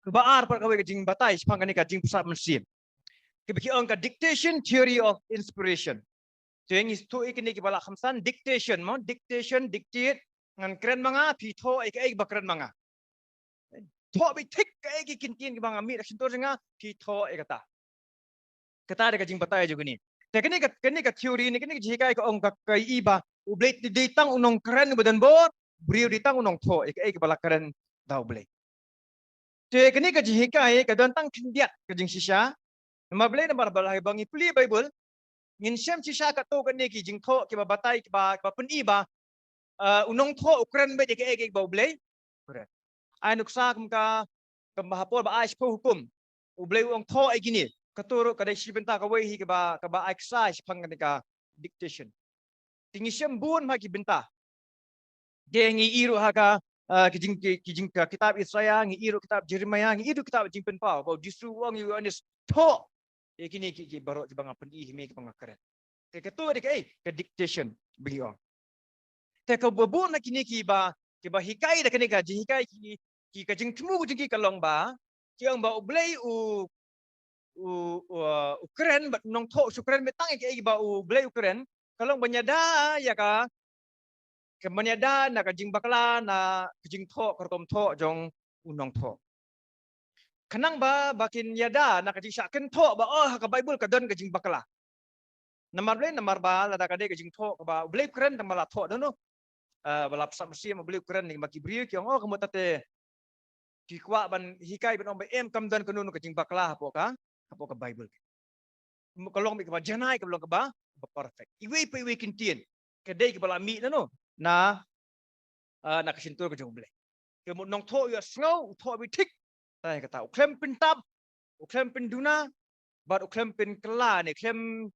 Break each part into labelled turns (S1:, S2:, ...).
S1: Baar per kawai jing batai sepang ka jing pusat mesin. Kibiki ang ka dictation theory of inspiration. So yang istu ikini kibala khamsan dictation mo dictation dictate ngan keren mga pito ik bakren mga. Tho bi tik ka kintin ki mga mi rasinto nga pito ikata. Kata ada jing batai juga ni. Kini ka theory ni kini jika ka ang ka iba ublet ditang unong keren badan bor brio ditang unong tho ik bala keren daw blay. Jadi kini ka jika ka dantang kindiat ka jing sisya. Mablay na barbalay bangi puli Bible ngin syam sisya ka to kani ki jing tho ki babatay ki ba pun iba unong tho ukran ba ik baw blay. Keren. Ay nuksa kum ka mahapol ba ais po hukum. Ublay uang tho ay gini. Katuro kada sibenta ka way hi ka ba exercise pang ka dictation. Tingi syam buon ma ki benta. Dia ngi iru ha ka kijing kitab Isaiah ngi iru kitab Jeremiah ngi iru kitab jing penpau bau justru wang yu anis tho kini ki baro ki banga pen me ki banga keren. Ke ketua dik ke dictation beliau. Te ka bobon na kini ki ba hikai da kini ka ji hikai ki ka jing temu jing ki kalong ba ki ang ba ublay u keren ba nong tho su keren betang ki ba ublay keren kalong banyada ya ka kemenyada na kajing bakla na kajing tho kertom tho jong unong tho. Kanang ba bakin yada na kajing syaken tho ba oh ka Bible ka don kajing bakla. Namar ba la da kade kajing tho ba blip keren tamala tho dono. Bala pasal mesti ma blip keren ni maki brio ki oh kamu tate ki kwa ban hikai ban ombe em kam don kanunu kajing bakla apo ka Bible. Kalong mi ka ba janai ka ba perfect. Iwi kintien. Kade ki bala mi no na nakasintur ko jong blay. Kemo nong tho yo snow tho bi tik. Tay kata uklem pintab, uklem penduna, bat uklem pen kela ni klem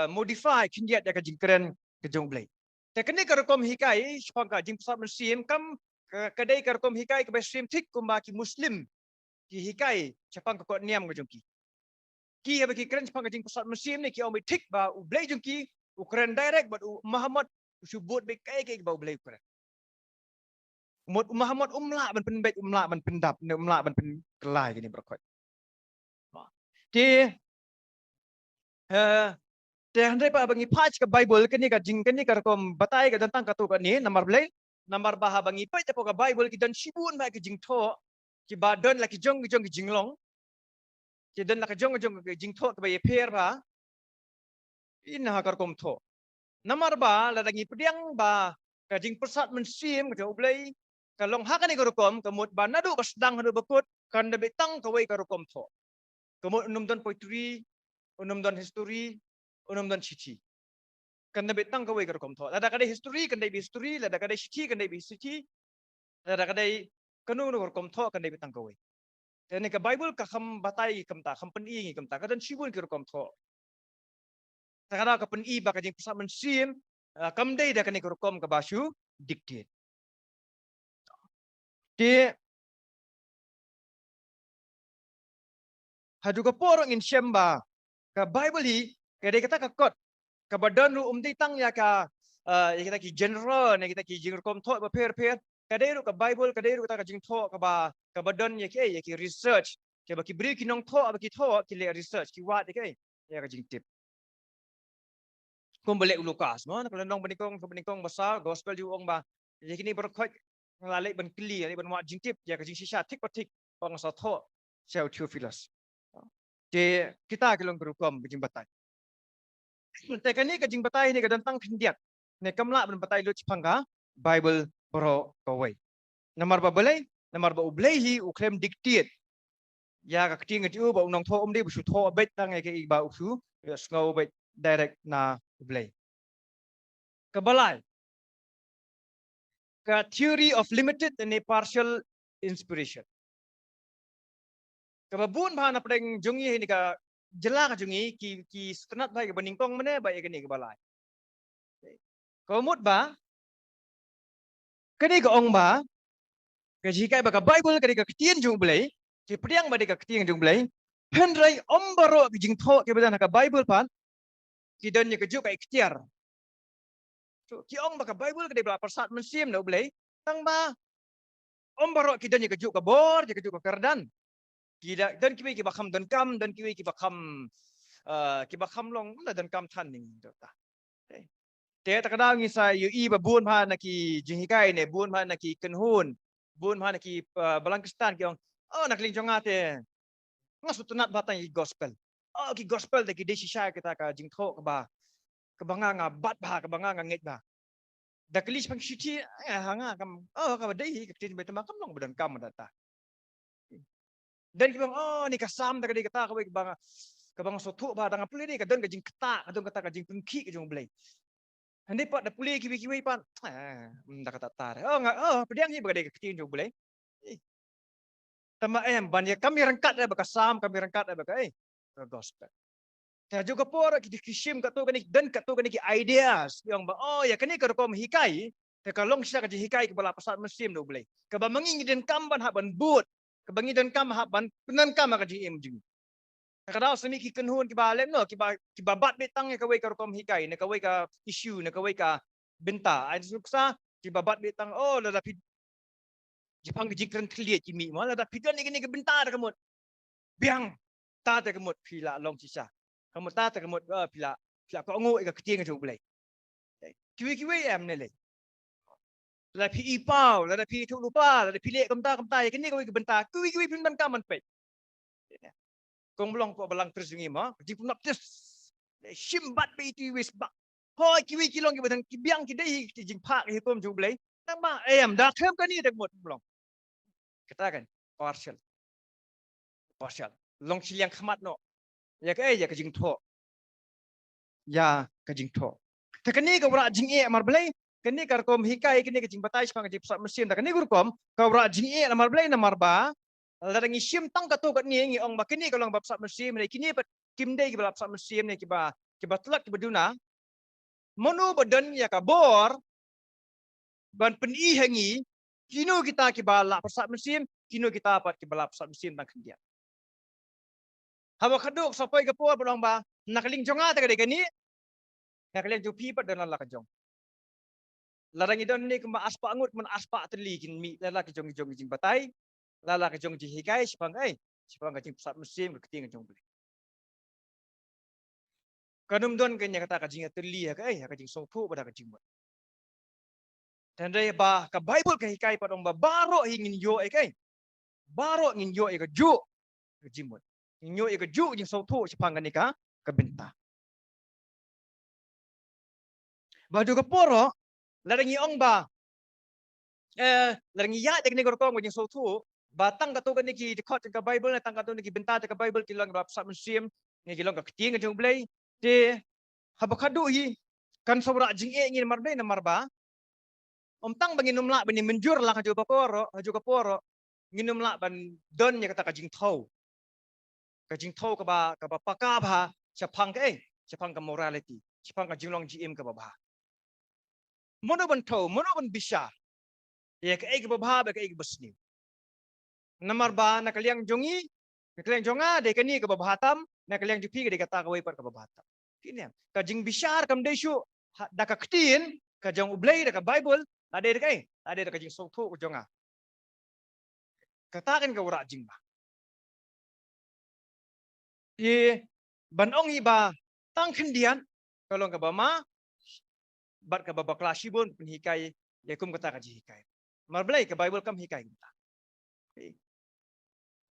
S1: modify kindiat ya kajing keren ke jong blay. Te kene ka rekom hikai sepang ka jing pusat mesim kam kadai ka rekom hikai ke besim tik kumba ki muslim ki hikai sepang ka kot niam ke jong ki. Ki ha ki keren sepang ka jing pusat mesim ni ki om tik ba u blay jong ki ukren direct bat Muhammad subut be kai ke ba blay ukren. Muhammad umla ban pen bet umla ban pendap ne umla ban pen kelai gini berkot. Ti te handai pa bangi pach ke Bible kini ka jing kini ka kom batai ka tentang ka tu ka ni nomor blai nomor baha bangi pa te ka Bible ki dan sibun ba ki jing tho ki badon la ki jong ki jinglong ki dan la ka jong ki jing tho ka ba ye per ba in ha ka kom tho. Nomor ba la dangi pediang ba ka jing persat mensim ka blai kalong hakani karukom kamut banadu basdang hadu bakut kan betang kawai karukom tho kamut unum don poetry unum don history unum don cici kan betang kawai karukom tho lada kadai history kan dai history lada kadai cici kan dai cici lada kadai kanu karukom tho kan dai betang kawai dan ka Bible ka kham batai kamta kham pen i kamta kadan sibun karukom tho takara ka pen i ba ka jing pasat mensim kam dai da kan karukom ka basu dictate. Di hadu ka porong in syamba ka Bible hi kadai kata ka kot ka badan ru umdi tang ya ka ya kita ki general ya kita ki jing kom tho ba per kadai ru ka Bible kadai ru ta ka jing tho ka badan ya ki research ke ba ki bri ki nong tho ba ki tho ki le research ki wat ya ka jing tip kom boleh Lukas mo kalau nong benikong besar gospel ju ong ba ya kini berkhot ngalek ban kli ya ban wat jing tip ya ka jing sisa tik patik pang sa tho sel Theophilus. Jadi kita kelong berukom jing batai. Te kani ka jing batai ni ka tentang pindiat. Ne kamla ban batai lu chipanga Bible bro kawai. Nomor ba balai, nomor ba ublai hi uklem dictate. Ya ka kting ngi ba unong tho umdi bu tho bet tang ke ba usu ya ngau bet direct na ublai. Kabalai. Ka theory of limited and partial inspiration. Kababun ba na pring jungi ni ka jela ka jungi ki setengah baik beningkong mana baik kini kebalai. Komut ba kini ka ong ba ka jika ba ka Bible kini ka ketien jung belai ki priang ba ka ketien jung belai hendrai ombaro ki jing tho ki badan ka Bible pan ki dan ni ka juk ka ikhtiar. So ki ong ba ka Bible kini ba persat mensim no belai tang ba ombaro ki dan ni ka juk ka bor ki ka juk ka kerdan Kita dan kita bakam dan kam dan kita bakam long lah dan kam tan ning ta. Te ta kadang ni sa yu i ba bun pha na ki jinghikai ne bun pha na ki kenhun bun pha na ki Balankistan ki ong nak ling jonga te ngasut tunat batang i gospel. Ki gospel de ki desi sha kita ka jingtho ka ba ka banga nga bat ba ka banga nga nget ba. Da kelis pang shiti hanga kam ka dei ka tin betama kam long badan kam data. Dan kita ni kasam da ka dei kata ka banga ka banga sotu ba da ngapli ni ka don ka jing kata ka don kata ka jing pengki ka jong blai. Hindi pa da puli kiwi pan da kata tar pediang ni bagade ka tin jong blai. Tama banyak kami rangkat bakasam kami rangkat bakai gospel. Ta juga por ki kishim ka to kani dan ka to kani ki ideas yang ya kani ka kom hikai ta ka long sya ka hikai ka bala pasat musim do boleh. Ka ba mangi den kam ban ha ban but ka bangi den kam ha ban penan kam ka ji em jing. Ka daw semi ki kenhun ki ba lem no ki ba bat betang ka wei ka kom hikai ne ka wei ka issue ne ka wei ka benta ai suksa ki ba bat betang la da Jepang jikran kliat kimi malah da pidan ni bentar kamut biang ta ta kamut pila long sisa kamut ta ta kamut pila ko ngo ka ketiang ka boleh kiwi em ne le la pi pau la pi tu lupa la pi le kam ta ya kini ko bentar kiwi pin ban kaman pe kong belong po balang terus ngi ma jipun nak tes simbat pe itu wis ba hoi kiwi kilong ki batang biang ki dei ki jing pak hi kom ju boleh nang ba em da them ka ni dak mot belong katakan partial long siliang khamat no ya ka jing tho ya ka jing tho ta kani ka wra jing mar blai kani kar kom hikai kani ka jing batai spang jip sat mesin ta kani gur kom ka wra jing mar blai na mar ba la ngi sim tang ka to ka ni ngi ong ba kani ka long bab sat mesin ni kini ba kim dei ki bab sat mesin ni ki ba tlak ki baduna mono badan ya ka bor ban pen i hangi kino kita ki ba la sat mesin kino kita pat ki ba sat mesin tang kendia hawa kaduk sampai ke puan belong ba nakaling jonga ta kade kani nakaling jupi pat dan la kajong larang idon ni kuma aspa angut men aspa teli kin mi la ka jong jing batai la ka jong ji hikai sipang ka jing pusat musim ke ting jong beli kanum don kan nya kata ka jing teli ka jing song pu pada ka jing dan dai ba ka bible ka hikai pat ong ba baro hingin yo baro ngin yo ka ju ka jing Inyo ika ju jing so tu sipang kanika kabenta. Baju ka poro larangi ong ba larangi ya de negor tong jing so tu batang ka to ka niki dikot ka Bible na tang ka to niki benta ka Bible kilang rap sa musim ni kilang ka kiting jong blai de habakadu hi kan sobra jing ngin marbe na marba tang bangin numla bani menjur lah ka poro nginum la ban don nya kata ka jing thau kajing thau ka ba paka ba chapang ka morality chapang ka jinglong gm ka ba mono ban thau mono ban bisa ya ka ba ba ka basni namar ba na kaliang jongi na kaliang jonga de kani ka ba hatam na kaliang jupi ka de kata ka wai par ka ba hatam kini ka jing bisar kam de shu da ka ktin ka jong ublai da ka bible ade ka jing so thu jonga katakan ka ura jing ba ban ong iba tang kendian kalau ka ba ma bat ka ba klasi bon penhikai ya kum kata ka hikai marblai ka bible kam hikai kita